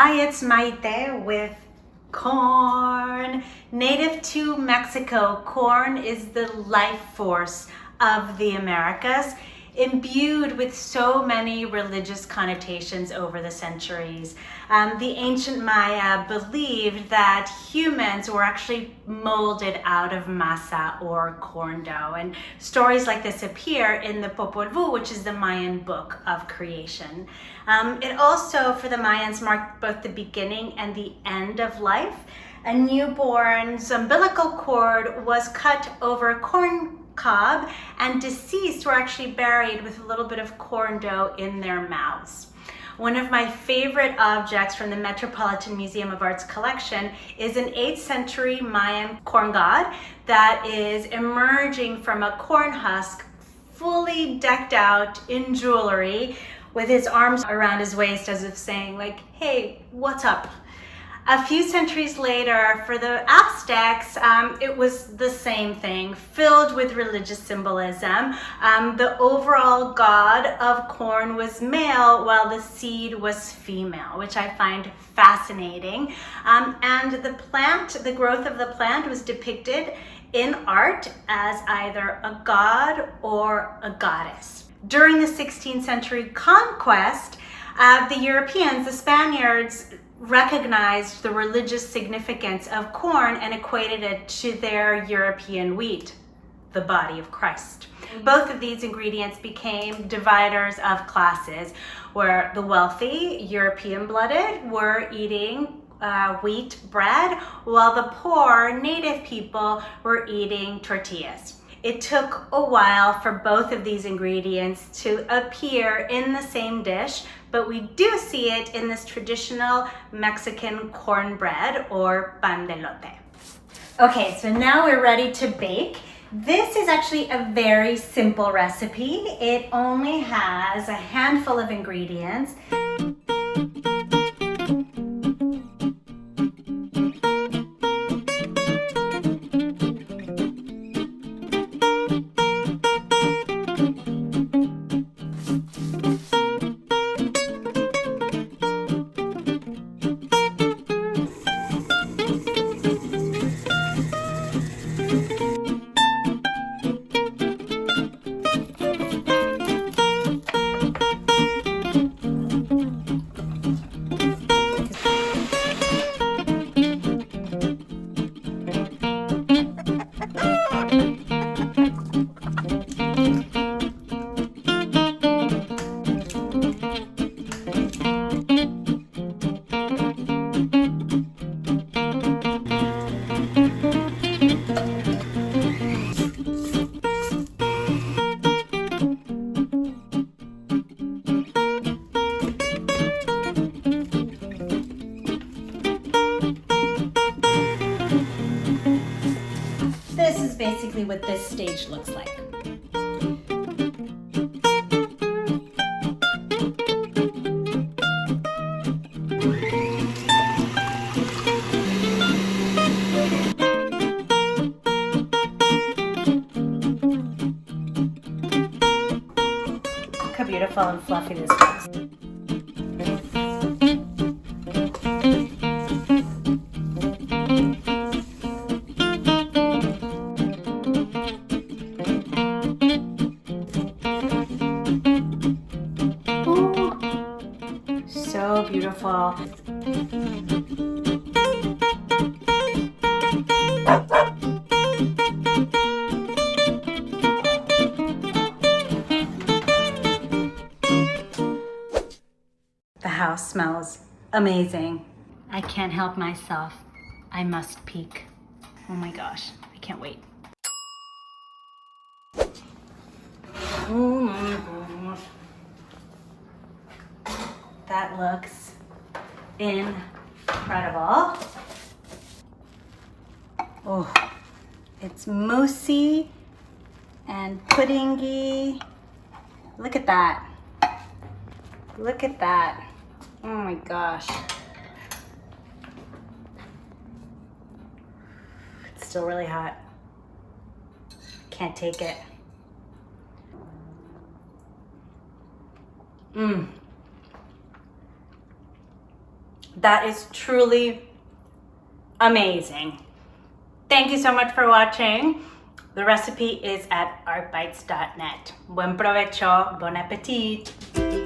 Hi, it's Maite with corn. Native to Mexico, corn is the life force of the Americas, imbued with so many religious connotations over the centuries. The ancient Maya believed that humans were actually molded out of masa or corn dough, and stories like this appear in the Popol Vuh, which is the Mayan book of creation. It also, for the Mayans, marked both the beginning and the end of life. A newborn's umbilical cord was cut over a corn cob, and deceased were actually buried with a little bit of corn dough in their mouths. One of my favorite objects from the Metropolitan Museum of Art's collection is an 8th century Mayan corn god that is emerging from a corn husk, fully decked out in jewelry, with his arms around his waist as if saying, like, hey, what's up? A few centuries later, for the Aztecs, it was the same thing, filled with religious symbolism. The overall god of corn was male, while the seed was female, which I find fascinating. And the growth of the plant was depicted in art as either a god or a goddess. During the 16th century conquest, the Europeans, the Spaniards, recognized the religious significance of corn and equated it to their European wheat, the body of Christ. Both of these ingredients became dividers of classes, where the wealthy, European-blooded, were eating wheat bread, while the poor, native people, were eating tortillas. It took a while for both of these ingredients to appear in the same dish, but we do see it in this traditional Mexican cornbread or pan de elote. Okay, so now we're ready to bake. This is actually a very simple recipe. It only has a handful of ingredients. This is basically what this stage looks like. Look how beautiful and fluffy this looks. So beautiful. The house smells amazing. I can't help myself. I must peek. Oh my gosh, I can't wait. Oh my gosh. That looks incredible. Oh, it's moussey and puddingy. Look at that. Look at that. Oh my gosh. It's still really hot. Can't take it. that is truly amazing. Thank you so much for watching. The recipe is at artbites.net. Buen provecho, bon appetit.